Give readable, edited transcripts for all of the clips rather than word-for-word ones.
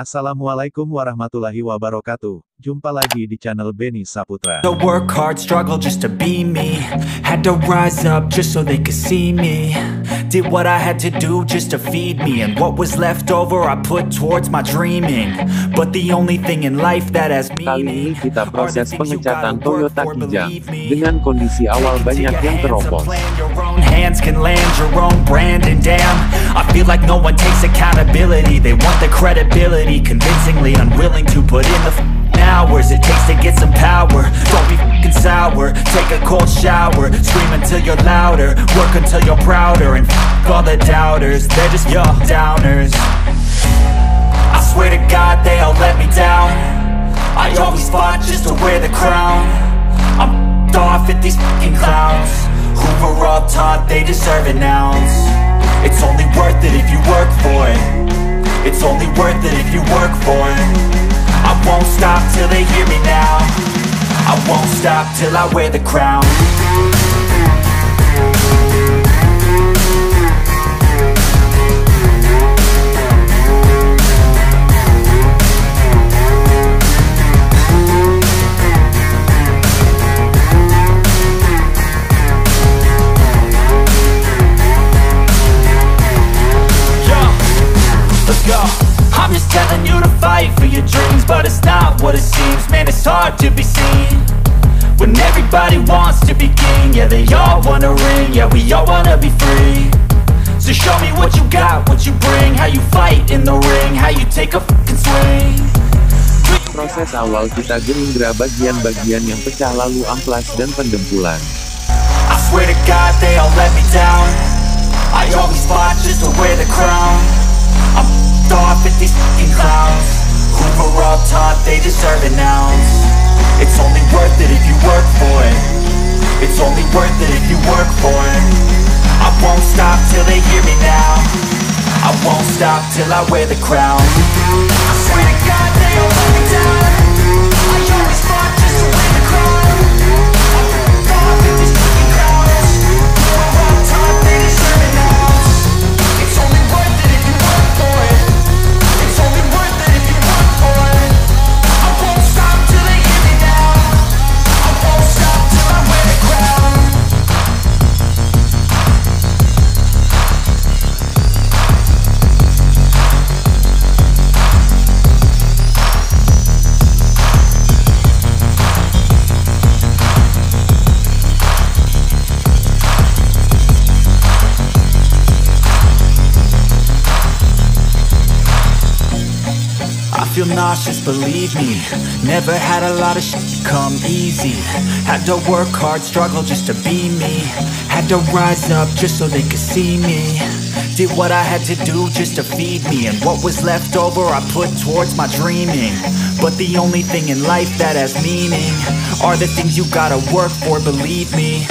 Assalamualaikum warahmatullahi wabarakatuh. Jumpa lagi di channel Beni Saputra. To work hard, struggle just to be me. Had to rise up just so they could see me. Did what I had to do just to feed me. And what was left over I put towards my dreaming. But the only thing in life that has meaning. Kali ini kita proses pengecatan Toyota Kijang. Dengan kondisi awal banyak yang teropos. Your own hands can land your own brand. And damn, I feel like no one takes accountability. They want the credibility, convincingly unwilling to put in the hours it takes to get some power. Don't be f***ing sour, take a cold shower. Scream until you're louder, work until you're prouder. And f*** all the doubters, they're just your downers. I swear to God they all let me down. I always fought just to wear the crown. I'm f***ed off at these f***ing clowns who were all taught they deserve an ounce. It's only worth it if you work for it. It's only worth it if you work for it. I won't stop till they hear me now. I won't stop till I wear the crown. I'm just telling you to fight for your dreams, but it's not what it seems. Man, it's hard to be seen when everybody wants to be king. Yeah, they all wanna ring, yeah, we all wanna be free. So show me what you got, what you bring. How you fight in the ring, how you take a fucking swing. Proses awal kita gerindra bagian-bagian yang pecah lalu amplas dan pendempulan. I swear to God they all let me down. I always fought just to wear the crown. I'm f***ed off at these f***ing clowns who were all taught they deserve an ounce. It's only worth it if you work for it. It's only worth it if you work for it. I won't stop till they hear me now. I won't stop till I wear the crown. I swear to God they all let me down. I always fought just to wear the crown. I'm f***ed off at these f***ing clowns who were all taught they deserve an ounce. It's only worth it if you work for it. It's only worth it if you work for it. I won't stop till they hear me now. I won't stop till I wear the crown. I feel nauseous, believe me. Never had a lot of shit come easy. Had to work hard, struggle just to be me. Had to rise up just so they could see me. Did what I had to do just to feed me. And what was left over I put towards my dreaming. But the only thing in life that has meaning are the things you gotta work for, believe me.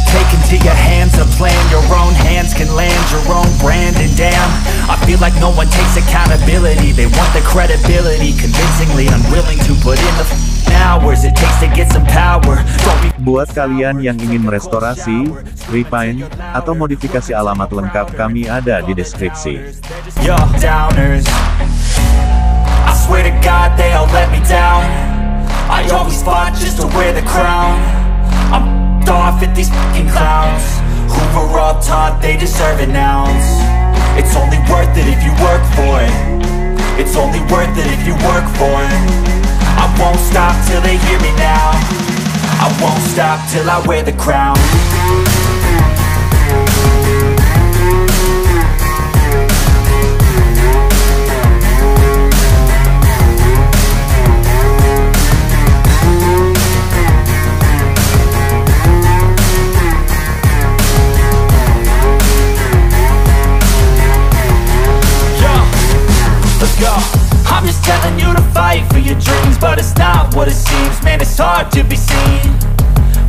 Take into your hands a plan. Your own hands can land your own brand. And damn, I feel like no one takes accountability. They want the credibility, convincingly unwilling to put in the hours it takes to get some power. Buat kalian yang ingin merestorasi, repaint, atau modifikasi alamat lengkap kami ada di deskripsi. Yo, downers, I swear to God they all let me down. I always fought just to wear the crown. I'm f***ed off at these f***ing clowns who were all taught they deserve an ounce. It's only worth it if you work for it. It's only worth it if you work for it. I won't stop till they hear me now. I won't stop till I wear the crown. Yo, I'm just telling you to fight for your dreams, but it's not what it seems. Man, it's hard to be seen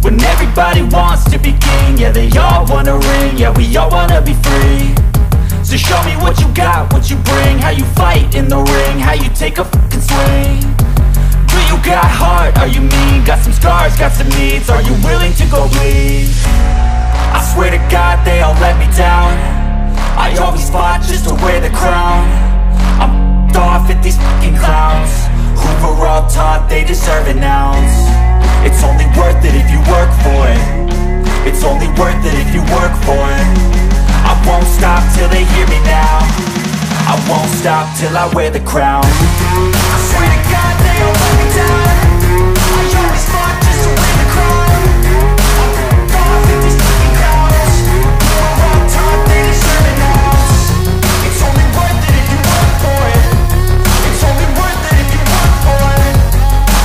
when everybody wants to be king. Yeah, they all wanna ring, yeah, we all wanna be free. So show me what you got, what you bring, how you fight in the ring, how you take a fucking swing. Do you got heart, are you mean? Got some scars, got some needs, are you willing to go bleed? I swear to God they all let me down. I always fought just to wear the crown. I'm f***ed off at these fucking clowns who were all taught they deserve an ounce. It's only worth it if you work for it. It's only worth it if you work for it. I won't stop till they hear me now. I won't stop till I wear the crown. I swear to God they all let me down. I always fought just to wear the crown. I'm f***ed off at these fucking clowns who were all taught they deserve an ounce. It's only worth it if you work for it. It's only worth it if you work for it.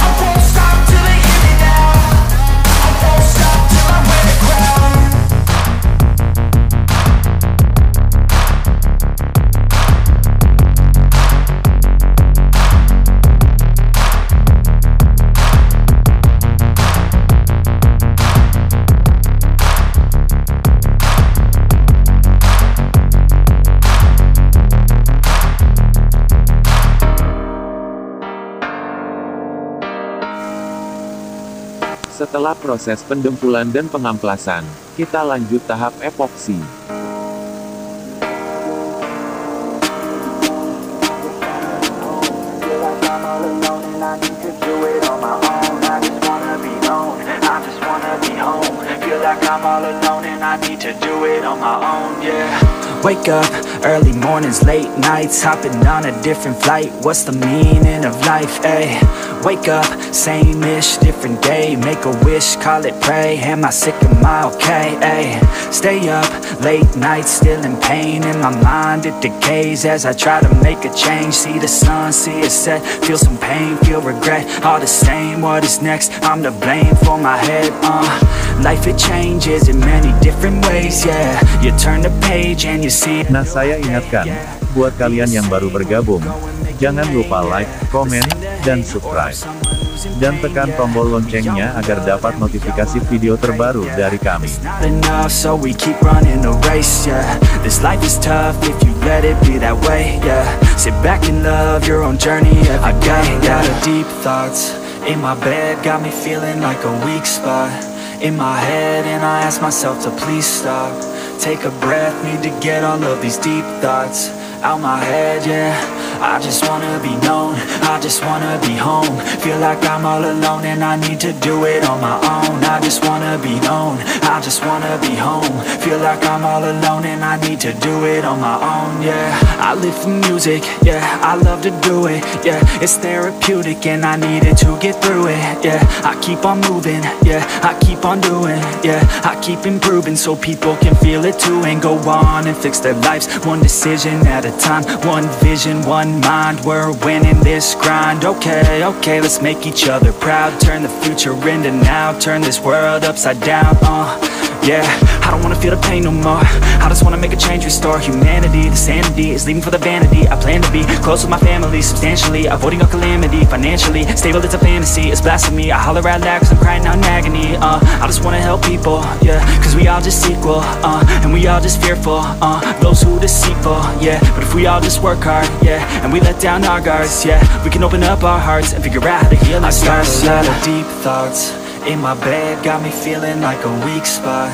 I won't stop till they hear me now. I won't stop till I wear the crown. Setelah proses pendempulan dan pengamplasan, kita lanjut tahap epoksi. Wake up, early mornings, late nights, hopping on a different flight. What's the meaning of life, ayy? Wake up, same-ish, different day. Make a wish, call it pray. Am I sick, am I okay, ayy? Stay up, late nights, still in pain. In my mind, it decays as I try to make a change. See the sun, see it set, feel some pain, feel regret. All the same, what is next? I'm to blame for my head, Life it changes in many different ways, yeah. You turn the page and you see it. Nah, saya ingatkan, buat kalian yang baru bergabung, jangan lupa like, komen, dan subscribe. Dan tekan tombol loncengnya agar dapat notifikasi video terbaru dari kami. So we keep running the race, yeah. This life is tough if you let it be that way, yeah. Sit back and love your own journey every day. I got deep thoughts in my bed, got me feeling like a weak spot in my head, and I ask myself to please stop. Take a breath, need to get all of these deep thoughts out my head, yeah. I just wanna be known, I just wanna be home. Feel like I'm all alone and I need to do it on my own. I just wanna be known, I just wanna be home. Feel like I'm all alone and I need to do it on my own, yeah. I live for music, yeah, I love to do it, yeah. It's therapeutic and I need it to get through it, yeah. I keep on moving, yeah, I keep on doing, yeah. I keep improving so people can feel it too, and go on and fix their lives one decision at a time. One vision, one mind, we're winning this grind. Okay, okay, let's make each other proud. Turn the future into now, turn this world upside down, yeah. I don't wanna feel the pain no more. I just wanna make a change, restore humanity. The sanity is leaving for the vanity. I plan to be close with my family, substantially avoiding a calamity. Financially stable, it's a fantasy, it's blasphemy. I holler out loud cause I'm crying out in agony. I just wanna help people, yeah, cause we all just equal, and we all just fearful, those who deceitful, yeah. But if we all just work hard, yeah, and we let down our guards, yeah, we can open up our hearts and figure out how to heal ourselves. I got a lot of deep thoughts in my bed, got me feeling like a weak spot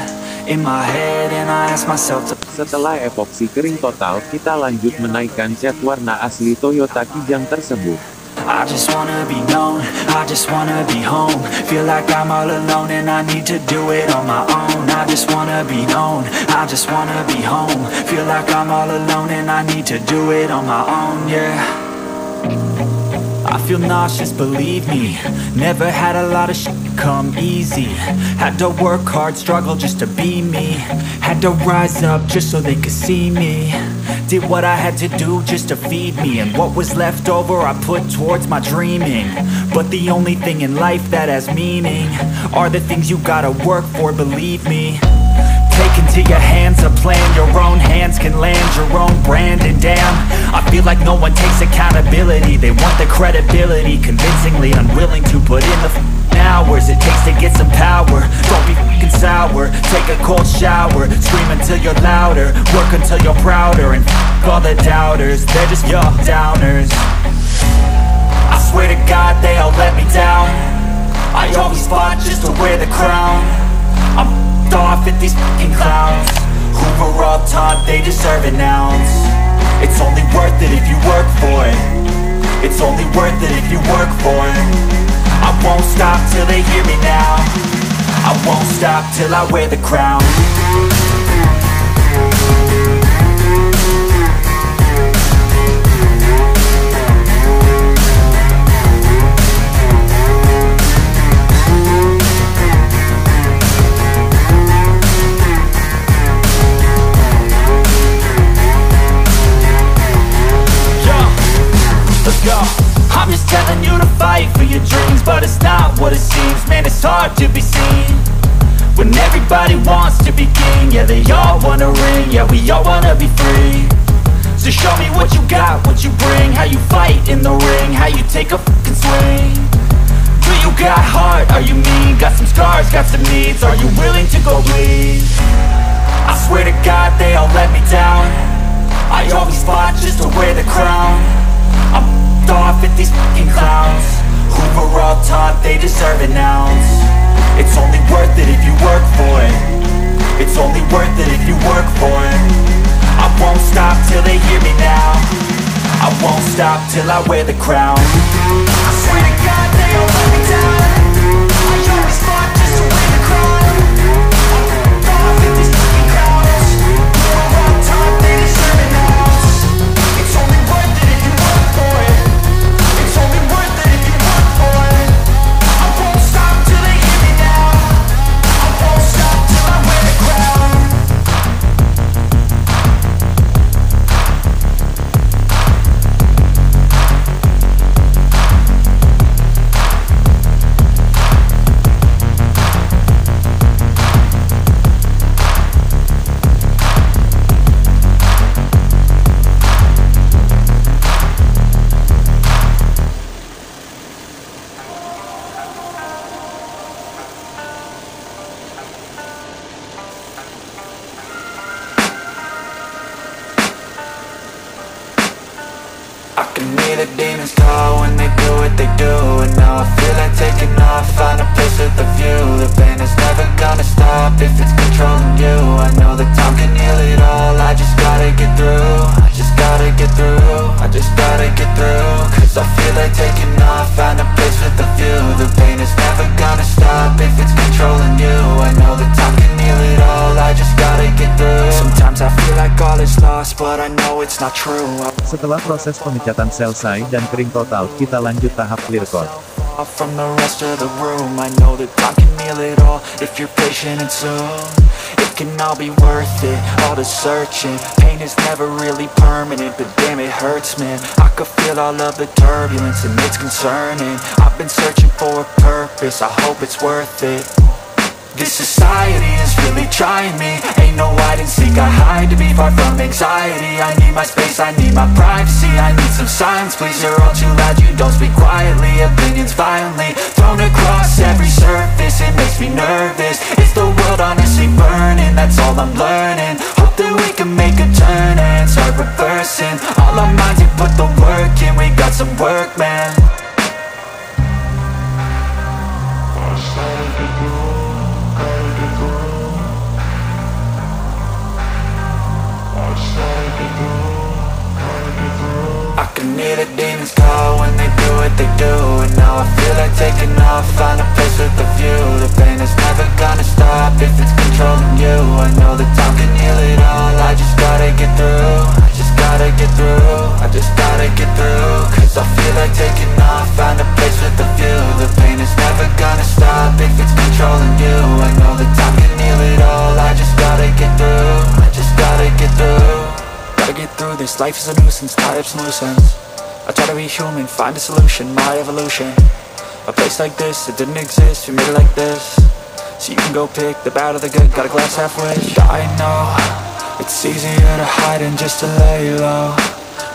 in my head, and I ask myself to. Setelah epoksi kering total, kita lanjut menaikkan cat warna asli Toyota Kijang tersebut. I just wanna be known, I just wanna be home. Feel like I'm all alone and I need to do it on my own. I just wanna be known, I just wanna be home. Feel like I'm all alone and I need to do it on my own, yeah. I feel nauseous, believe me. Never had a lot of shit come easy. Had to work hard, struggle just to be me. Had to rise up just so they could see me. Did what I had to do just to feed me, and what was left over I put towards my dreaming. But the only thing in life that has meaning are the things you gotta work for, believe me. Taking into your hands a plan your own hands can land your own brand. And damn, I feel like no one takes accountability. They want the credibility, convincingly unwilling to put in the hours it takes to get some power. Don't be f***ing sour, take a cold shower, scream until you're louder, work until you're prouder, and f*** all the doubters, they're just your downers. I swear to God they all let me down. I always fought just to wear the crown. I'm f***ed off at these f***ing clowns who were all taught they deserve an ounce. It's only worth it if you work for it. It's only worth it if you work for it. I won't stop till they hear me now. I won't stop till I wear the crown. Let's go. I'm just telling you to fight for your dreams, but it's not what it seems. Man, it's hard to be seen when everybody wants to be king. Yeah, they all wanna ring, yeah, we all wanna be free. So show me what you got, what you bring, how you fight in the ring, how you take a fucking swing. Do you got heart, are you mean? Got some scars, got some needs, are you willing to go bleed? I swear to God they all let me down. I always fought just to wear the crown. I'm f***ed off at these f***ing clowns who were all taught they deserve an ounce. It's only worth it if you work for it. It's only worth it if you work for it. I won't stop till they hear me now. I won't stop till I wear the crown. I swear to God they all let me down. I always fought just to wear the crown. I'm f***ed off at these f***ing clowns who were all taught they deserve an ounce. It's only worth it if you work for it. It's only worth it if you work for it. I won't stop till they hear me now. I won't stop till I wear the crown. I can hear the demons call when they do what they do. And now I feel like taking off, find a place with a view. The pain is never gonna stop if it's controlling you. I know that time can heal it all, I just gotta get through. I just gotta get through, I just gotta get through. Cause I feel like taking off, find a place with a view. The pain is never gonna stop if it's controlling you. I know that time can heal it all, I just gotta get through. Sometimes I feel like all is lost, but I know it's not true. Setelah proses pengecatan selesai dan kering total, kita lanjut tahap clear coat. From the rest of the room, I know that time can heal it all if you're patient and soon it can all be worth it, all the searching. Pain is never really permanent, but damn it hurts, man. I could feel all of the turbulence and it's concerning. I've been searching for a purpose, I hope it's worth it. This society is really trying me. Ain't no hide and seek, I hide to be far from anxiety. I need my space, I need my privacy. I need some silence, please, you're all too loud. You don't speak quietly, opinions violently thrown across every surface. It makes me nervous, is the world honestly burning? That's all I'm learning. Hope that we can make a turn and start reversing. All our minds have put the work in, we got some work, man. I can hear the demons call when they do what they do. And now I feel like taking off, find a place with a view. The pain is never gonna stop if it's controlling you. I know that time can heal it all, I just gotta get through. I just gotta get through, I just gotta get through. Cause I feel like taking off, find a place with a view. The pain is never gonna stop if it's controlling you. I know that time can heal it all, I just gotta get through. I just gotta get through. Gotta get through this, life is a nuisance, tie up some loose ends. I try to be human, find a solution, my evolution. A place like this, it didn't exist, we made it like this. So you can go pick the bad or the good, got a glass halfway. I know it's easier to hide than just to lay low.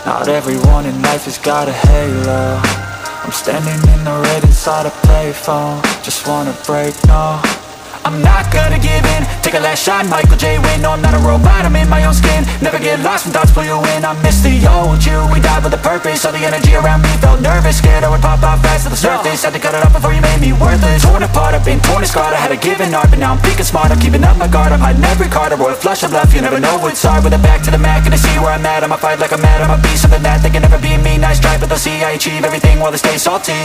Not everyone in life has got a halo. I'm standing in the red inside a payphone. Just wanna break, no, I'm not gonna give in. Take a last shot, Michael J. Win. No, I'm not a robot, I'm in my own skin. Never get lost when thoughts pull you in. I miss the old you, we died with a purpose. All the energy around me felt nervous. Scared I would pop out fast to the surface. Had to cut it off before you made me worthless. Torn apart, I've been torn and scarred. I had a given art, but now I'm thinking smart. I'm keeping up my guard, I'm hiding every card. A royal flush of bluff, you never know what's hard. With a back to the mat, gonna see where I'm at. I'ma fight like I'm mad, I'ma be something that they can never be me. Nice try, but they'll see I achieve everything while they stay salty.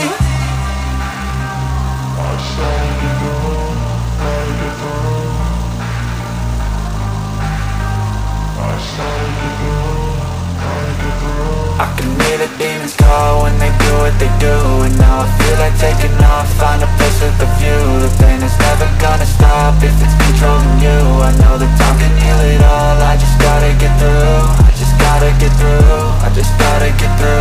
I can hear the demons call when they do what they do. And now I feel like taking off, find a place with a view. The pain is never gonna stop if it's controlling you. I know that time can heal it all, I just gotta get through. I just gotta get through, I just gotta get through.